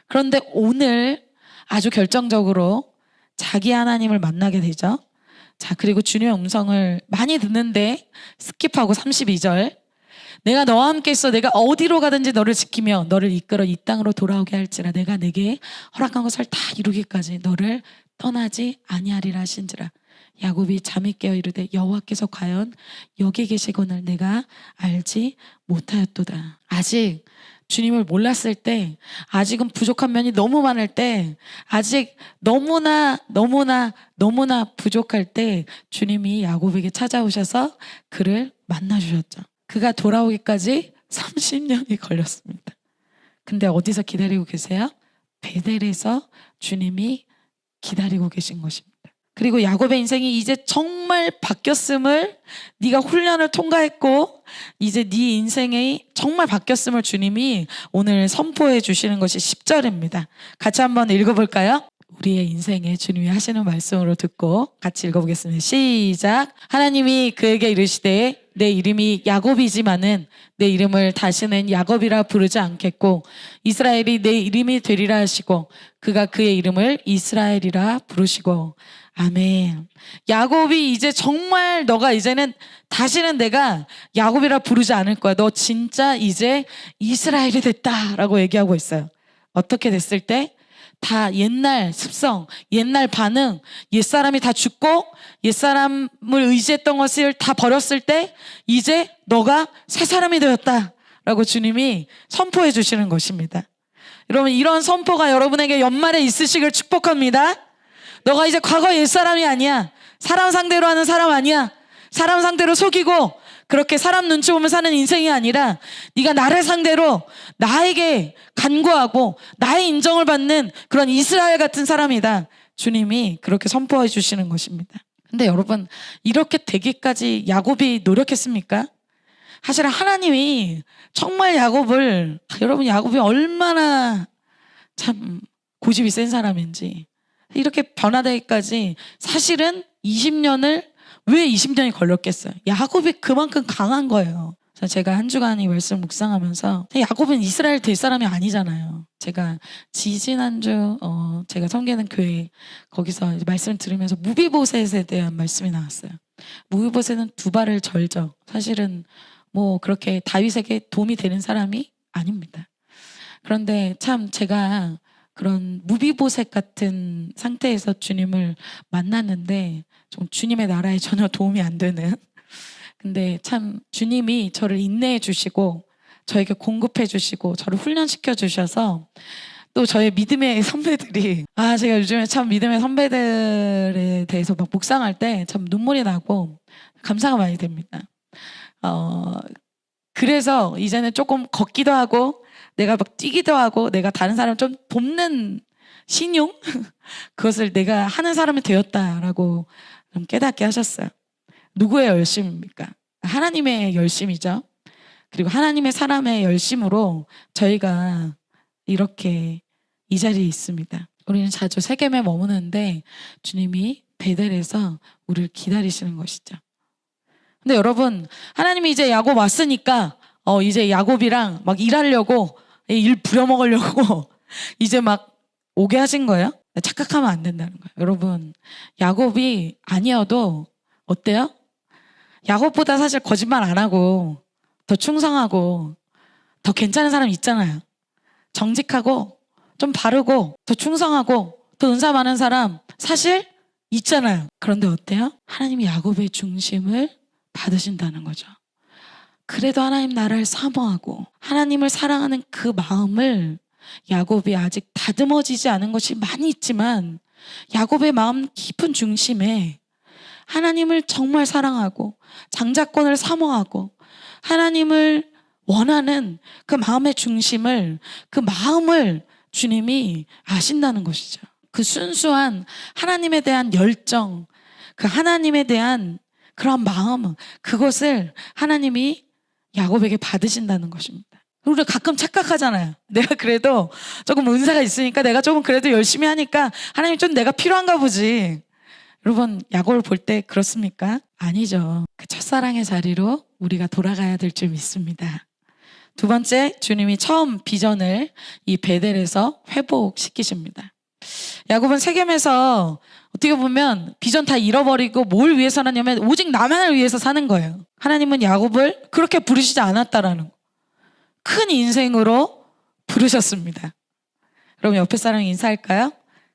그런데 오늘 아주 결정적으로 자기 하나님을 만나게 되죠. 자, 그리고 주님의 음성을 많이 듣는데 스킵하고 32절. 내가 너와 함께 있어 내가 어디로 가든지 너를 지키며 너를 이끌어 이 땅으로 돌아오게 할지라 내가 내게 허락한 것을 다 이루기까지 너를 떠나지 아니하리라 하신지라. 야곱이 잠이 깨어 이르되 여호와께서 과연 여기 계시거늘 내가 알지 못하였도다. 아직 주님을 몰랐을 때, 아직은 부족한 면이 너무 많을 때, 아직 너무나 부족할 때 주님이 야곱에게 찾아오셔서 그를 만나주셨죠. 그가 돌아오기까지 30년이 걸렸습니다. 근데 어디서 기다리고 계세요? 베델에서 주님이 기다리고 계신 것입니다. 그리고 야곱의 인생이 이제 정말 바뀌었음을, 네가 훈련을 통과했고 이제 네 인생이 정말 바뀌었음을 주님이 오늘 선포해 주시는 것이 10절입니다. 같이 한번 읽어볼까요? 우리의 인생에 주님이 하시는 말씀으로 듣고 같이 읽어보겠습니다. 시작. 하나님이 그에게 이르시되 내 이름이 야곱이지만은 내 이름을 다시는 야곱이라 부르지 않겠고 이스라엘이 내 이름이 되리라 하시고 그가 그의 이름을 이스라엘이라 부르시고. 아멘. 야곱이 이제 정말 너가 이제는 다시는 내가 야곱이라 부르지 않을 거야. 너 진짜 이제 이스라엘이 됐다라고 얘기하고 있어요. 어떻게 됐을 때? 다 옛날 습성, 옛날 반응, 옛사람이 다 죽고 옛사람을 의지했던 것을 다 버렸을 때 이제 너가 새 사람이 되었다라고 주님이 선포해 주시는 것입니다. 여러분, 이런 선포가 여러분에게 연말에 있으시길 축복합니다. 너가 이제 과거 옛사람이 아니야. 사람 상대로 하는 사람 아니야. 사람 상대로 속이고 그렇게 사람 눈치 보면 사는 인생이 아니라 네가 나를 상대로 나에게 간구하고 나의 인정을 받는 그런 이스라엘 같은 사람이다. 주님이 그렇게 선포해 주시는 것입니다. 근데 여러분, 이렇게 되기까지 야곱이 노력했습니까? 사실 하나님이 정말 여러분 야곱이 얼마나 참 고집이 센 사람인지 이렇게 변화되기까지 사실은 20년을 왜 20년이 걸렸겠어요? 야곱이 그만큼 강한 거예요. 그래서 제가 한 주간 이 말씀 묵상하면서 야곱은 이스라엘 될 사람이 아니잖아요. 제가 지지난주 제가 섬기는 교회 거기서 이제 말씀을 들으면서 무비보셋에 대한 말씀이 나왔어요. 무비보셋은 두 발을 절죠. 사실은 뭐 그렇게 다윗에게 도움이 되는 사람이 아닙니다. 그런데 참 제가 그런 무비보셋 같은 상태에서 주님을 만났는데 좀 주님의 나라에 전혀 도움이 안 되는, 근데 참 주님이 저를 인내해 주시고 저에게 공급해 주시고 저를 훈련시켜 주셔서 또 저의 믿음의 선배들이, 제가 요즘에 참 믿음의 선배들에 대해서 막 묵상할 때 참 눈물이 나고 감사가 많이 됩니다. 그래서 이제는 조금 걷기도 하고 내가 막 뛰기도 하고 내가 다른 사람 좀 돕는 신용 그것을 내가 하는 사람이 되었다라고 좀 깨닫게 하셨어요. 누구의 열심입니까? 하나님의 열심이죠. 그리고 하나님의 사람의 열심으로 저희가 이렇게 이 자리에 있습니다. 우리는 자주 세겜에 머무는데 주님이 베델에서 우리를 기다리시는 것이죠. 근데 여러분, 하나님이 이제 야곱 왔으니까 이제 야곱이랑 막 일하려고 일 부려먹으려고 이제 막 오게 하신 거예요? 착각하면 안 된다는 거예요. 여러분, 야곱이 아니어도 어때요? 야곱보다 사실 거짓말 안 하고 더 충성하고 더 괜찮은 사람 있잖아요. 정직하고 좀 바르고 더 충성하고 더 은사 많은 사람 사실 있잖아요. 그런데 어때요? 하나님이 야곱의 중심을 받으신다는 거죠. 그래도 하나님 나라를 사모하고 하나님을 사랑하는 그 마음을 야곱이 아직 다듬어지지 않은 것이 많이 있지만 야곱의 마음 깊은 중심에 하나님을 정말 사랑하고 장자권을 사모하고 하나님을 원하는 그 마음의 중심을, 그 마음을 주님이 아신다는 것이죠. 그 순수한 하나님에 대한 열정, 그 하나님에 대한 그런 마음, 그것을 하나님이 야곱에게 받으신다는 것입니다. 우리가 가끔 착각하잖아요. 내가 그래도 조금 은사가 있으니까 내가 조금 그래도 열심히 하니까 하나님 좀 내가 필요한가 보지. 여러분, 야곱을 볼 때 그렇습니까? 아니죠. 그 첫사랑의 자리로 우리가 돌아가야 될 줄 믿습니다. 두 번째, 주님이 처음 비전을 이 베델에서 회복시키십니다. 야곱은 세겜에서 어떻게 보면 비전 다 잃어버리고 뭘 위해서 살았냐면 오직 나만을 위해서 사는 거예요. 하나님은 야곱을 그렇게 부르시지 않았다라는 거. 큰 인생으로 부르셨습니다. 그럼 옆에 사람 인사할까요?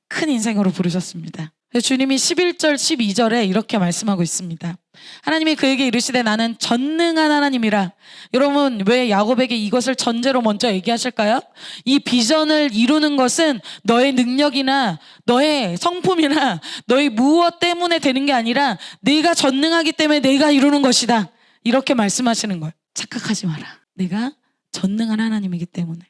큰 인생으로 부르셨습니다. 주님이 11절 12절에 이렇게 말씀하고 있습니다. 하나님이 그에게 이르시되 나는 전능한 하나님이라. 여러분, 왜 야곱에게 이것을 전제로 먼저 얘기하실까요? 이 비전을 이루는 것은 너의 능력이나 너의 성품이나 너의 무엇 때문에 되는 게 아니라 내가 전능하기 때문에 내가 이루는 것이다. 이렇게 말씀하시는 거예요. 착각하지 마라. 내가 전능한 하나님이기 때문에.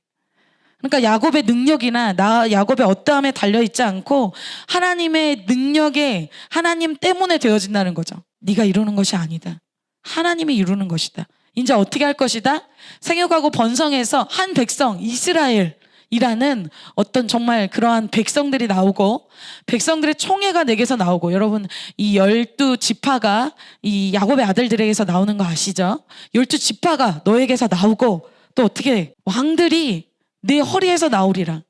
그러니까 야곱의 능력이나 야곱의 어떠함에 달려있지 않고 하나님의 능력에 하나님 때문에 되어진다는 거죠. 네가 이루는 것이 아니다. 하나님이 이루는 것이다. 이제 어떻게 할 것이다? 생육하고 번성해서 한 백성 이스라엘이라는 어떤 정말 그러한 백성들이 나오고 백성들의 총회가 내게서 나오고, 여러분 이 12지파가 이 야곱의 아들들에게서 나오는 거 아시죠? 12지파가 너에게서 나오고 또 어떻게 왕들이 내 허리에서 나오리라.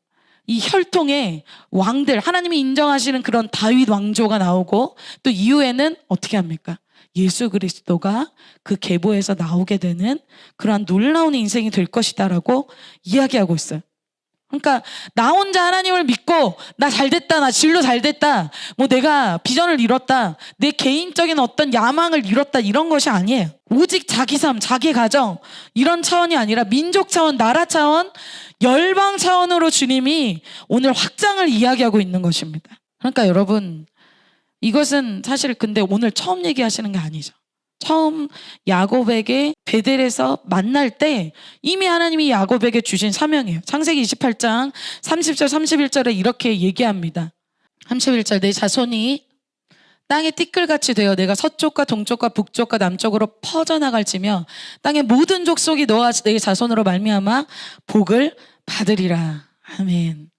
이 혈통의 왕들, 하나님이 인정하시는 그런 다윗 왕조가 나오고 또 이후에는 어떻게 합니까? 예수 그리스도가 그 계보에서 나오게 되는 그러한 놀라운 인생이 될 것이다라고 이야기하고 있어요. 그러니까 나 혼자 하나님을 믿고 나 잘됐다, 나 진로 잘됐다, 뭐 내가 비전을 이뤘다, 내 개인적인 어떤 야망을 이뤘다, 이런 것이 아니에요. 오직 자기 삶, 자기 가정, 이런 차원이 아니라 민족 차원, 나라 차원, 열방 차원으로 주님이 오늘 확장을 이야기하고 있는 것입니다. 그러니까 여러분, 이것은 사실 근데 오늘 처음 얘기하시는 게 아니죠. 처음 야곱에게 베델에서 만날 때 이미 하나님이 야곱에게 주신 사명이에요. 창세기 28장 30절 31절에 이렇게 얘기합니다. 31절, 내 자손이 땅의 띠끌같이 되어 내가 서쪽과 동쪽과 북쪽과 남쪽으로 퍼져나갈지며 땅의 모든 족속이 너와 내 자손으로 말미암아 복을 받으리라. 아멘.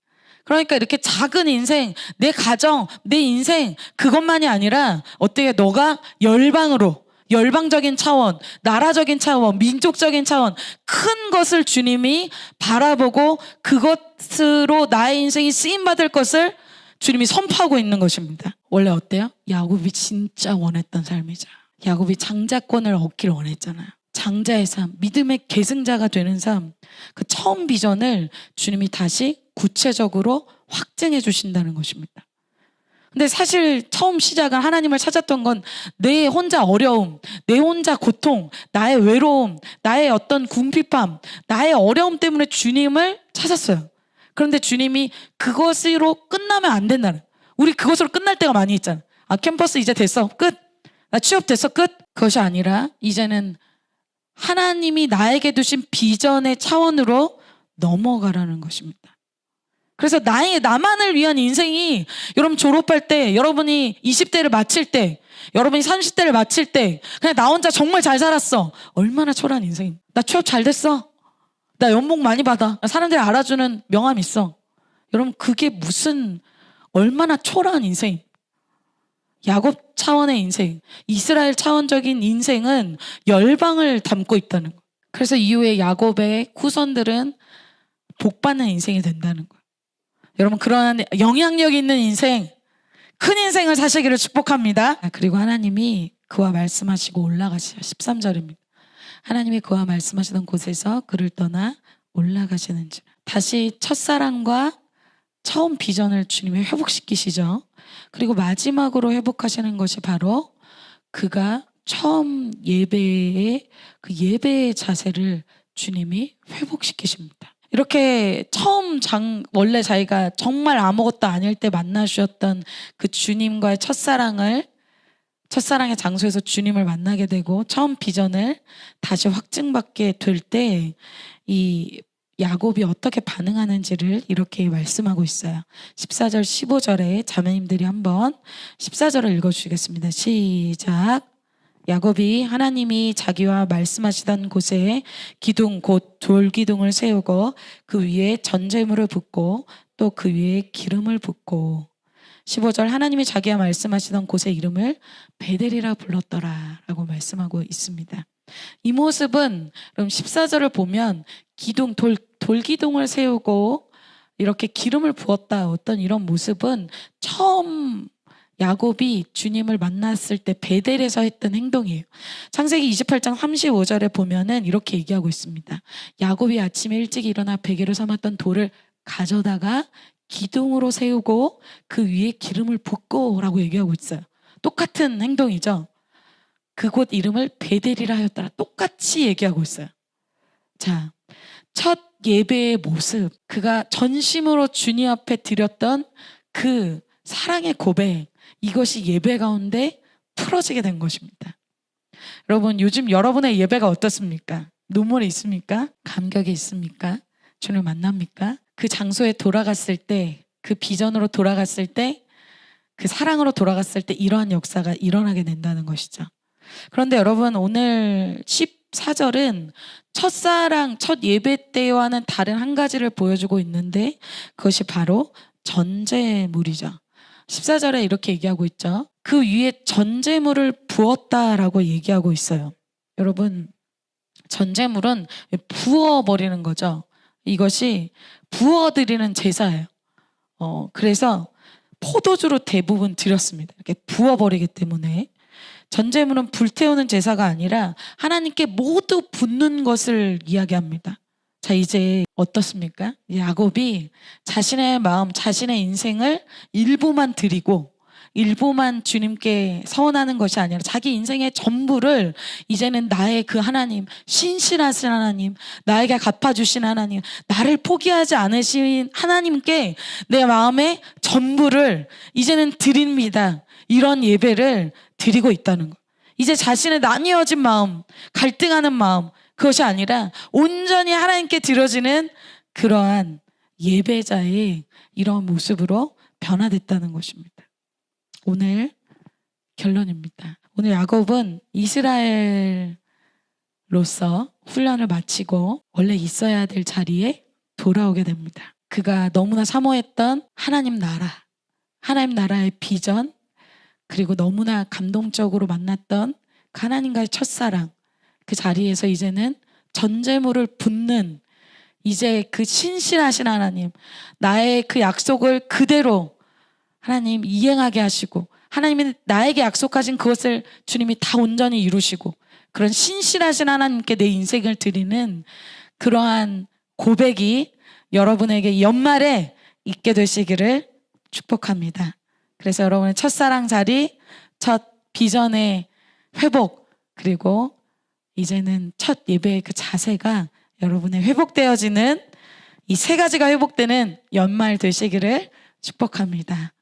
그러니까 이렇게 작은 인생, 내 가정, 내 인생, 그것만이 아니라 어떻게 너가 열방으로, 열방적인 차원, 나라적인 차원, 민족적인 차원, 큰 것을 주님이 바라보고 그것으로 나의 인생이 쓰임받을 것을 주님이 선포하고 있는 것입니다. 원래 어때요? 야곱이 진짜 원했던 삶이죠. 야곱이 장자권을 얻기를 원했잖아요. 장자의 삶, 믿음의 계승자가 되는 삶, 그 처음 비전을 주님이 다시 구체적으로 확증해 주신다는 것입니다. 근데 사실 처음 시작은 하나님을 찾았던 건 내 혼자 어려움, 내 혼자 고통, 나의 외로움, 나의 어떤 궁핍함, 나의 어려움 때문에 주님을 찾았어요. 그런데 주님이 그것으로 끝나면 안 된다는, 우리 그것으로 끝날 때가 많이 있잖아. 아, 캠퍼스 이제 됐어, 끝. 나 취업 됐어, 끝. 그것이 아니라 이제는 하나님이 나에게 두신 비전의 차원으로 넘어가라는 것입니다. 그래서 나만을 위한 인생이, 여러분 졸업할 때, 여러분이 20대를 마칠 때, 여러분이 30대를 마칠 때 그냥 나 혼자 정말 잘 살았어. 얼마나 초라한 인생. 나 취업 잘 됐어. 나 연봉 많이 받아. 사람들이 알아주는 명함 있어. 여러분 그게 무슨 얼마나 초라한 인생. 야곱 차원의 인생, 이스라엘 차원적인 인생은 열방을 담고 있다는 거예요. 그래서 이후에 야곱의 후손들은 복받는 인생이 된다는 거예요. 여러분 그러한 영향력 있는 인생, 큰 인생을 사시기를 축복합니다. 그리고 하나님이 그와 말씀하시고 올라가시죠. 13절입니다. 하나님이 그와 말씀하시던 곳에서 그를 떠나 올라가시는지. 다시 첫사랑과 처음 비전을 주님이 회복시키시죠. 그리고 마지막으로 회복하시는 것이 바로 그가 처음 예배의 그 예배의 자세를 주님이 회복시키십니다. 이렇게 처음 원래 자기가 정말 아무것도 아닐 때 만나주셨던 그 주님과의 첫사랑의 장소에서 주님을 만나게 되고 처음 비전을 다시 확증받게 될 때 이 야곱이 어떻게 반응하는지를 이렇게 말씀하고 있어요. 14절 15절에 자매님들이 한번 14절을 읽어주시겠습니다. 시작. 야곱이 하나님이 자기와 말씀하시던 곳에 기둥 곧 돌기둥을 세우고 그 위에 전제물을 붓고 또 그 위에 기름을 붓고. 15절 하나님이 자기와 말씀하시던 곳의 이름을 베델이라 불렀더라 라고 말씀하고 있습니다. 이 모습은 그럼 14절을 보면 기둥 돌기둥을 세우고 이렇게 기름을 부었다, 어떤 이런 모습은 처음 야곱이 주님을 만났을 때 베델에서 했던 행동이에요. 창세기 28장 35절에 보면은 이렇게 얘기하고 있습니다. 야곱이 아침에 일찍 일어나 베개로 삼았던 돌을 가져다가 기둥으로 세우고 그 위에 기름을 붓고 라고 얘기하고 있어요. 똑같은 행동이죠. 그곳 이름을 베델이라 하였더라. 똑같이 얘기하고 있어요. 자, 첫 예배의 모습, 그가 전심으로 주님 앞에 드렸던 그 사랑의 고백, 이것이 예배 가운데 풀어지게 된 것입니다. 여러분 요즘 여러분의 예배가 어떻습니까? 눈물이 있습니까? 감격이 있습니까? 주님을 만납니까? 그 장소에 돌아갔을 때, 그 비전으로 돌아갔을 때, 그 사랑으로 돌아갔을 때 이러한 역사가 일어나게 된다는 것이죠. 그런데 여러분 오늘 14절은 첫사랑, 첫 예배 때와는 다른 한 가지를 보여주고 있는데 그것이 바로 전제물이죠. 14절에 이렇게 얘기하고 있죠. 그 위에 전제물을 부었다라고 얘기하고 있어요. 여러분 전제물은 부어버리는 거죠. 이것이 부어드리는 제사예요. 그래서 포도주로 대부분 드렸습니다. 이렇게 부어버리기 때문에. 전제물은 불태우는 제사가 아니라 하나님께 모두 붓는 것을 이야기합니다. 자, 이제 어떻습니까? 야곱이 자신의 마음, 자신의 인생을 일부만 드리고 일부만 주님께 서원하는 것이 아니라 자기 인생의 전부를 이제는 나의 그 하나님, 신실하신 하나님, 나에게 갚아주신 하나님, 나를 포기하지 않으신 하나님께 내 마음의 전부를 이제는 드립니다. 이런 예배를 드리고 있다는 거. 이제 자신의 나뉘어진 마음, 갈등하는 마음, 그것이 아니라 온전히 하나님께 드려지는 그러한 예배자의 이런 모습으로 변화됐다는 것입니다. 오늘 결론입니다. 오늘 야곱은 이스라엘로서 훈련을 마치고 원래 있어야 될 자리에 돌아오게 됩니다. 그가 너무나 사모했던 하나님 나라의 비전, 그리고 너무나 감동적으로 만났던 하나님과의 첫사랑, 그 자리에서 이제는 전제물을 붓는, 이제 그 신실하신 하나님, 나의 그 약속을 그대로 하나님 이행하게 하시고, 하나님이 나에게 약속하신 그것을 주님이 다 온전히 이루시고, 그런 신실하신 하나님께 내 인생을 드리는 그러한 고백이 여러분에게 연말에 있게 되시기를 축복합니다. 그래서 여러분의 첫사랑 자리, 첫 비전의 회복, 그리고 이제는 첫 예배의 그 자세가 여러분의 회복되어지는, 이 세 가지가 회복되는 연말 되시기를 축복합니다.